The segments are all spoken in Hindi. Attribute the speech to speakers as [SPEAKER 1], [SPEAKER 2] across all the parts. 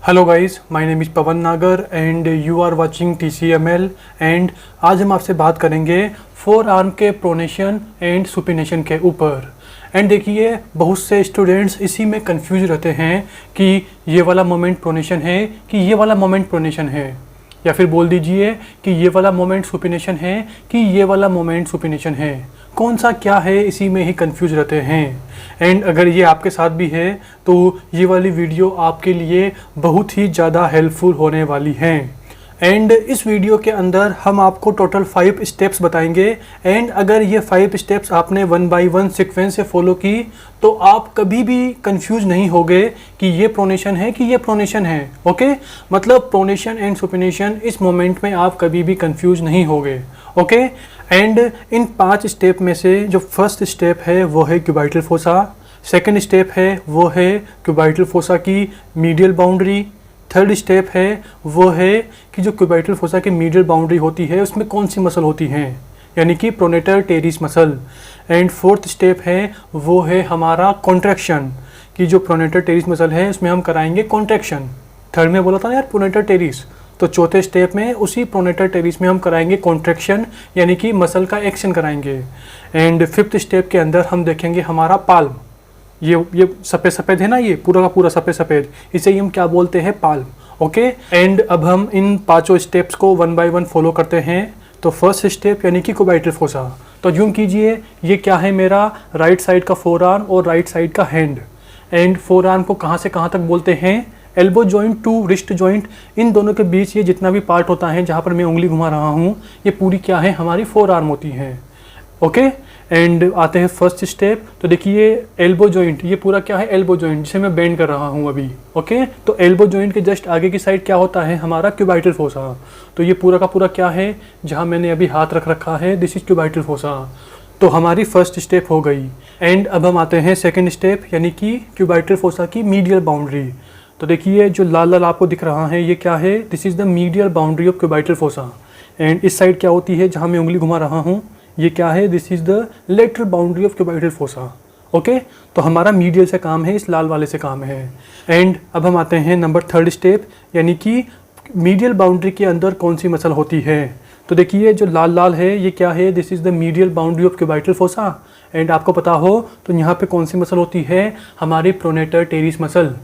[SPEAKER 1] Hello guys, my name is Pawan Nagar and you are watching TCML। And आज हम आपसे बात करेंगे फोर आर्म के प्रोनेशन एंड सुपिनेशन के ऊपर। एंड देखिए, बहुत से स्टूडेंट्स इसी में कंफ्यूज रहते हैं कि ये वाला मोमेंट प्रोनेशन है कि ये वाला मोमेंट प्रोनेशन है, या फिर बोल दीजिए कि ये वाला मोमेंट सुपिनेशन है कि ये वाला मोमेंट सुपिनेशन है। कौन सा क्या है, इसी में ही कंफ्यूज रहते हैं। एंड अगर ये आपके साथ भी है तो ये वाली वीडियो आपके लिए बहुत ही ज़्यादा हेल्पफुल होने वाली है। एंड इस वीडियो के अंदर हम आपको टोटल 5 स्टेप्स बताएंगे। एंड अगर ये 5 स्टेप्स आपने 1 बाय 1 सीक्वेंस से फॉलो की तो आप कभी भी कंफ्यूज नहीं होगे कि ये प्रोनेशन है कि ये प्रोनेशन है। ओके, मतलब प्रोनेशन एंड सुपिनेशन, इस मोमेंट में आप कभी भी कंफ्यूज नहीं होगे। ओके, एंड इन 5 स्टेप में से जो फर्स्ट स्टेप है वो है क्यूबाइटल फोसा, सेकंड स्टेप है वो है क्यूबाइटल फोसा की मीडियल बाउंड्री, थर्ड स्टेप है वो है कि जो क्यूबाइटल फोसा की मीडियल बाउंड्री होती है उसमें कौन सी मसल होती हैं, यानी कि pronator teres muscle. And fourth step है वो है हमारा कॉन्ट्रैक्शन, कि जो प्रोनेटर टेरिस मसल है उसमें हम कराएंगे कॉन्ट्रैक्शन। थर्ड में बोला था ना यार प्रोनेटर टेरिस, तो चौथे स्टेप में उसी प्रोनेटर टेरिस में हम कराएंगे कॉन्ट्रैक्शन, यानी कि मसल का एक्शन कराएंगे। एंड फिफ्थ स्टेप के अंदर हम देखेंगे हमारा पाल्म। ये सफ़ेद सफ़ेद है ना, ये पूरा का पूरा सफ़ेद सफ़ेद, इसे ही हम क्या बोलते हैं, पाल्म। ओके, एंड अब हम इन 5 स्टेप्स को 1 बाय 1 फॉलो करते हैं। तो फर्स्ट स्टेप यानी कि क्यूबाइटल फोसा, तो यूँ कीजिए ये क्या है, मेरा राइट साइड का फोर आर्म और राइट साइड का हैंड। एंड फोर आर्म को कहाँ से कहाँ तक बोलते हैं, elbow joint to wrist joint, इन दोनों के बीच ये जितना भी पार्ट होता है जहाँ पर मैं उंगली घुमा रहा हूँ, ये पूरी क्या है, हमारी फोर आर्म होती है। ओके, एंड आते हैं फर्स्ट स्टेप। तो देखिए एल्बो जॉइंट, ये पूरा क्या है, एल्बो जॉइंट जिसे मैं बेंड कर रहा हूँ अभी। ओके, तो एल्बो जॉइंट के जस्ट आगे की साइड क्या होता है, हमारा क्यूबाइटल फोसा। तो ये पूरा का पूरा क्या है, जहाँ मैंने अभी हाथ रख रखा है, दिस इज क्यूबाइटल फोसा। तो हमारी फर्स्ट स्टेप हो गई। एंड अब हम आते हैं सेकेंड स्टेप, यानी कि क्यूबाइटल फोसा की मीडियल बाउंड्री। तो देखिए जो लाल लाल आपको दिख रहा है, ये क्या है, this is the medial boundary of cubital fossa. And इस साइड क्या होती है, जहाँ मैं उंगली घुमा रहा हूँ, ये क्या है, this is the lateral boundary of cubital fossa. Okay, तो हमारा मीडियल से काम है, इस लाल वाले से काम है। एंड अब हम आते हैं नंबर थर्ड स्टेप, यानी कि मीडियल बाउंड्री के अंदर कौन सी मसल होती है। तो देखिए जो लाल लाल है ये क्या है, this is the medial boundary of cubital fossa. And आपको पता हो तो यहाँ पे कौन सी मसल होती है, हमारी प्रोनेटर टेरिस मसल।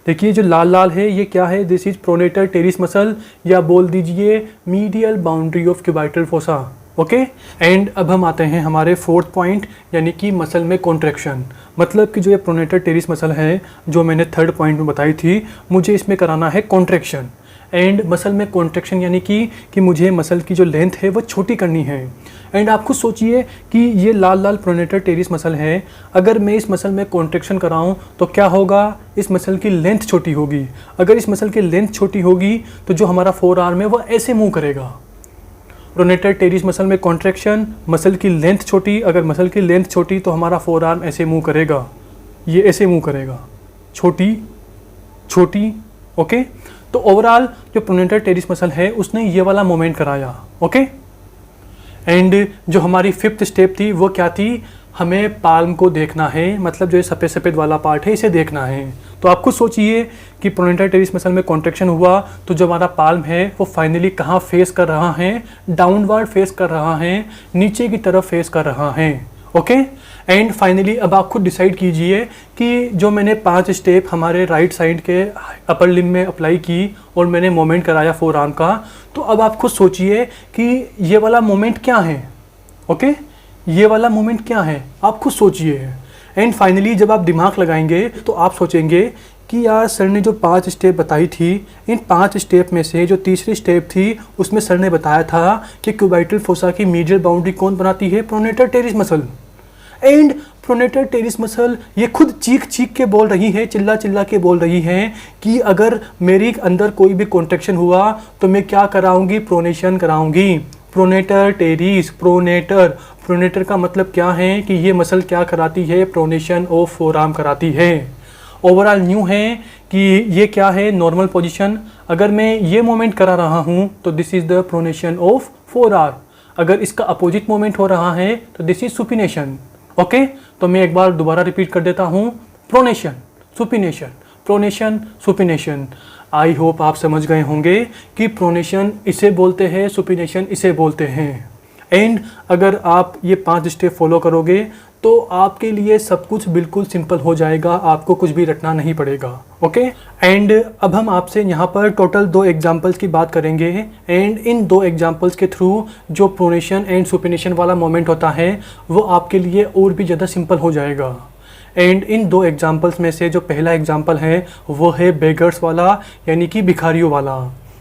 [SPEAKER 1] देखिए जो लाल लाल है ये क्या है, this is pronator teres muscle, या बोल दीजिए medial boundary of cubital fossa. Okay, and अब हम आते हैं हमारे फोर्थ पॉइंट, यानी कि मसल में कॉन्ट्रैक्शन। मतलब कि जो ये प्रोनेटर टेरिस मसल है जो मैंने थर्ड पॉइंट में बताई थी, मुझे इसमें कराना है कॉन्ट्रैक्शन। एंड मसल में कॉन्ट्रैक्शन यानी कि मुझे मसल की जो लेंथ है वो छोटी करनी है। एंड आप खुद सोचिए कि ये लाल लाल प्रोनेटर टेरिस मसल है, अगर मैं इस मसल में कॉन्ट्रैक्शन कराऊं तो क्या होगा, इस मसल की लेंथ छोटी होगी। अगर इस मसल की लेंथ छोटी होगी तो जो हमारा फोर आर्म है वो ऐसे मूव करेगा। प्रोनेटर टेरिस मसल में कॉन्ट्रैक्शन, मसल की लेंथ छोटी, अगर मसल की लेंथ छोटी तो हमारा फोर आर्म ऐसे मूव करेगा, ये ऐसे मूव करेगा, छोटी छोटी। ओके, तो ओवरऑल जो प्रोनेटर टेरिस मसल है उसने ये वाला मोमेंट कराया। ओके, एंड जो हमारी फिफ्थ स्टेप थी वो क्या थी, हमें पाल्म को देखना है, मतलब जो ये सफ़ेद सफ़ेद वाला पार्ट है इसे देखना है। तो आप खुद सोचिए कि प्रोनेटर टेरिस मसल में कॉन्ट्रैक्शन हुआ तो जो हमारा पाल्म है वो फाइनली कहाँ फेस कर रहा है, डाउनवर्ड फेस कर रहा है, नीचे की तरफ फेस कर रहा है। ओके, एंड फाइनली अब आप खुद डिसाइड कीजिए कि जो मैंने 5 स्टेप हमारे राइट साइड के अपर लिम्ब में अप्लाई की और मैंने मोमेंट कराया फोर आर्म का, तो अब आप खुद सोचिए कि ये वाला मोमेंट क्या है। ओके, ये वाला मोमेंट क्या है, आप खुद सोचिए। एंड फाइनली जब आप दिमाग लगाएंगे तो आप सोचेंगे कि यार सर ने जो 5 स्टेप बताई थी, इन 5 स्टेप में से जो तीसरी स्टेप थी उसमें सर ने बताया था कि क्यूबाइटल फोसा की मीडियल बाउंड्री कौन बनाती है, pronator teres muscle. And pronator teres muscle ये खुद चीख चीख के बोल रही है, चिल्ला चिल्ला के बोल रही है कि अगर मेरी अंदर कोई भी कॉन्ट्रैक्शन हुआ तो मैं क्या कराऊंगी, प्रोनेशन कराऊंगी। प्रोनेटर टेरिस, प्रोनेटर का मतलब क्या है कि ये मसल क्या कराती है, प्रोनेशन ऑफ फोर आर्म कराती है। ओवरऑल न्यू है कि ये क्या है, नॉर्मल पोजीशन। अगर मैं ये मोमेंट करा रहा हूँ तो this is the pronation of four arm. अगर इसका अपोजिट मोमेंट हो रहा है तो दिस इज सुपिनेशन। ओके, तो मैं एक बार दोबारा रिपीट कर देता हूँ, pronation, supination, pronation, supination. I hope आप समझ गए होंगे कि प्रोनेशन इसे बोलते हैं, सुपिनेशन इसे बोलते हैं। एंड अगर आप ये 5 स्टेप फॉलो करोगे तो आपके लिए सब कुछ बिल्कुल सिंपल हो जाएगा, आपको कुछ भी रटना नहीं पड़ेगा। ओके, एंड अब हम आपसे यहाँ पर टोटल 2 एग्जांपल्स की बात करेंगे। एंड इन 2 एग्जांपल्स के थ्रू जो प्रोनेशन एंड सुपिनेशन वाला मोमेंट होता है वो आपके लिए और भी ज़्यादा सिंपल हो जाएगा। एंड इन 2 एग्जांपल्स में से जो पहला एग्जांपल है वो है बेगर्स वाला, यानी कि भिखारियों वाला।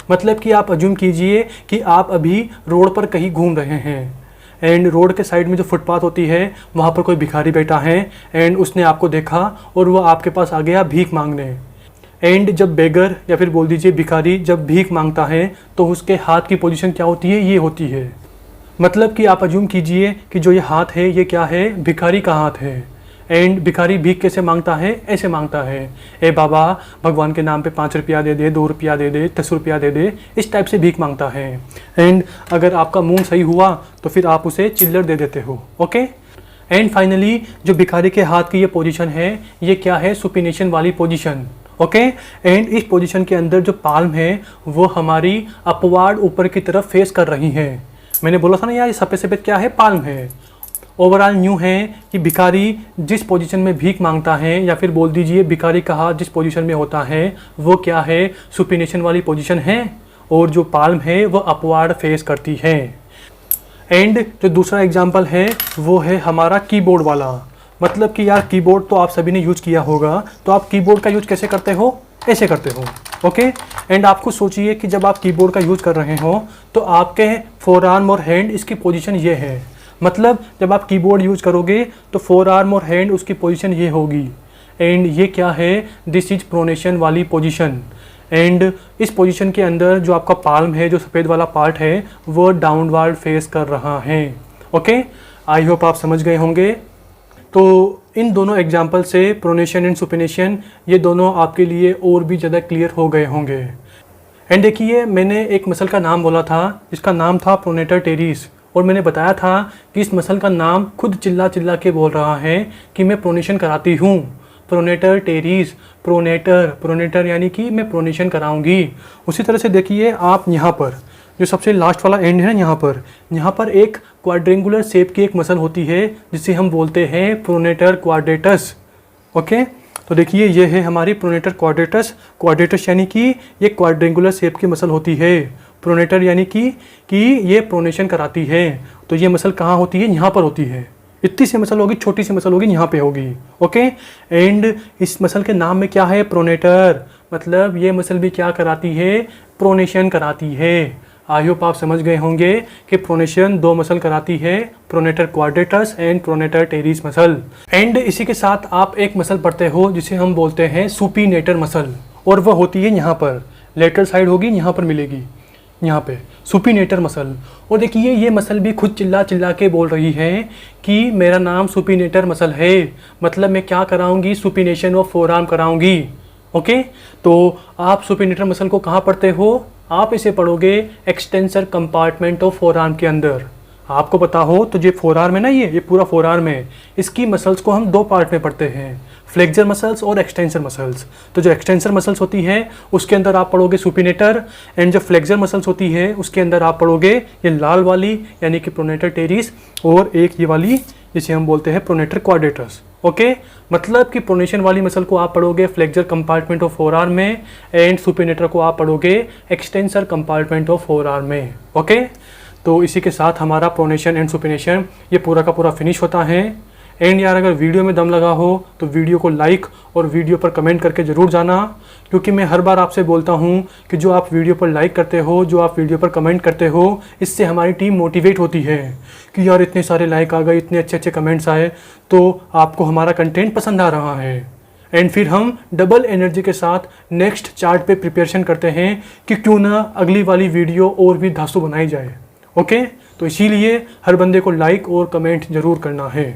[SPEAKER 1] मतलब कि आप अज्यूम कीजिए कि आप अभी रोड पर कहीं घूम रहे हैं एंड रोड के साइड में जो फुटपाथ होती है वहाँ पर कोई भिखारी बैठा है एंड उसने आपको देखा और वो आपके पास आ गया भीख मांगने। एंड जब बेगर या फिर बोल दीजिए भिखारी जब भीख मांगता है तो उसके हाथ की पोजीशन क्या होती है, ये होती है। मतलब कि आप अज्यूम कीजिए कि जो ये हाथ है ये क्या है, भिखारी का हाथ है। एंड भिखारी भीख कैसे मांगता है, ऐसे मांगता है, ए बाबा भगवान के नाम पे 5 रुपया दे दे, 2 रुपया दे दे, 10 रुपया दे दे, इस टाइप से भीख मांगता है। एंड अगर आपका मुंह सही हुआ तो फिर आप उसे चिल्लर दे देते हो। ओके, एंड फाइनली जो भिखारी के हाथ की ये पोजीशन है ये क्या है, सुपिनेशन वाली पोजीशन। ओके, एंड इस पोजीशन के अंदर जो पाल्म है वो हमारी अपवार्ड ऊपर की तरफ फेस कर रही है। मैंने बोला था ना यार, ये सफ़ेद सफ़ेद क्या है, पाल्म है। ओवरऑल न्यू है कि भिखारी जिस पोजीशन में भीख मांगता है या फिर बोल दीजिए भिखारी का हाथ जिस पोजीशन में होता है वो क्या है, सुपिनेशन वाली पोजीशन है, और जो पाल्म है वो अपवार्ड फेस करती है। एंड जो दूसरा एग्जांपल है वो है हमारा कीबोर्ड वाला। मतलब कि यार कीबोर्ड तो आप सभी ने यूज किया होगा, तो आप कीबोर्ड का यूज कैसे करते हो, ऐसे करते हो। ओके, एंड आपको सोचिए कि जब आप कीबोर्ड का यूज कर रहे हो तो आपके फोर आर्म और हैंड इसकी पोजीशन ये है। मतलब जब आप कीबोर्ड यूज करोगे तो फोर आर्म और हैंड उसकी पोजीशन ये होगी। एंड ये क्या है, दिस इज प्रोनेशन वाली पोजीशन। एंड इस पोजीशन के अंदर जो आपका पाल्म है, जो सफ़ेद वाला पार्ट है, वो डाउनवर्ड फेस कर रहा है। ओके, आई होप आप समझ गए होंगे। तो इन दोनों एग्जाम्पल से प्रोनेशन एंड सुपिनेशन ये दोनों आपके लिए और भी ज़्यादा क्लियर हो गए होंगे। एंड देखिए, मैंने एक मसल का नाम बोला था जिसका नाम था प्रोनेटर टेरिस, और मैंने बताया था कि इस मसल का नाम खुद चिल्ला चिल्ला के बोल रहा है कि मैं प्रोनेशन कराती हूँ। प्रोनेटर टेरिस, प्रोनेटर यानी कि मैं प्रोनेशन कराऊंगी। उसी तरह से देखिए आप यहाँ पर जो सबसे लास्ट वाला एंड है ना, यहाँ पर एक क्वाड्रेंगुलर शेप की एक मसल होती है जिसे हम बोलते हैं प्रोनेटर क्वाड्रेटस। ओके, तो देखिए ये है हमारी प्रोनेटर क्वाड्रेटस यानी कि ये क्वाड्रेंगुलर शेप की मसल होती है। प्रोनेटर यानी कि ये प्रोनेशन कराती है। तो ये मसल कहाँ होती है, यहाँ पर होती है। इतनी सी मसल होगी, छोटी सी मसल होगी, यहाँ पे होगी। ओके, एंड इस मसल के नाम में क्या है, प्रोनेटर। मतलब ये मसल भी क्या कराती है, प्रोनेशन कराती है। आई होप आप समझ गए होंगे कि प्रोनेशन 2 मसल कराती है, pronator quadratus and pronator teres muscle. And इसी के साथ आप एक मसल पढ़ते हो जिसे हम बोलते हैं सुपिनेटर मसल, और वह होती है यहाँ पर, लेटरल साइड होगी, यहाँ पर मिलेगी, यहाँ पे सुपिनेटर मसल। और देखिए ये मसल भी खुद चिल्ला चिल्ला के बोल रही है कि मेरा नाम सुपिनेटर मसल है। मतलब मैं क्या कराऊंगी, सुपिनेशन ऑफ फोर आर्म कराऊंगी। ओके, तो आप सुपिनेटर मसल को कहाँ पढ़ते हो, आप इसे पढ़ोगे extensor compartment of forearm के अंदर। आपको पता हो तो ये फोर आर्म है ना, ये पूरा फोर आर्म है, इसकी मसल्स को हम 2 पार्ट में पढ़ते हैं, फ्लेक्सर मसल्स और एक्सटेंसर मसल्स। तो जो एक्सटेंसर मसल्स होती है उसके अंदर आप पढ़ोगे सुपिनेटर, एंड जो फ्लेक्सर मसल्स होती है उसके अंदर आप पढ़ोगे ये लाल वाली यानी कि प्रोनेटर टेरिस, और एक ये वाली जिसे हम बोलते हैं प्रोनेटर क्वाड्रेटस। ओके, मतलब कि प्रोनेशन वाली मसल को आप पढ़ोगे flexor compartment of four arm में, एंड सुपिनेटर को आप पढ़ोगे extensor compartment of four arm में। ओके, तो इसी के साथ हमारा प्रोनेशन एंड सुपिनेशन ये पूरा का पूरा फिनिश होता है। एंड यार अगर वीडियो में दम लगा हो तो वीडियो को लाइक और वीडियो पर कमेंट करके ज़रूर जाना, क्योंकि मैं हर बार आपसे बोलता हूँ कि जो आप वीडियो पर लाइक करते हो, जो आप वीडियो पर कमेंट करते हो, इससे हमारी टीम मोटिवेट होती है कि यार इतने सारे लाइक आ गए, इतने अच्छे अच्छे कमेंट्स आए, तो आपको हमारा कंटेंट पसंद आ रहा है। एंड फिर हम डबल एनर्जी के साथ नेक्स्ट चार्ट पे प्रिपरेशन करते हैं कि क्यों ना अगली वाली वीडियो और भी धांसू बनाई जाए। ओके, तो इसीलिए हर बंदे को लाइक और कमेंट ज़रूर करना है।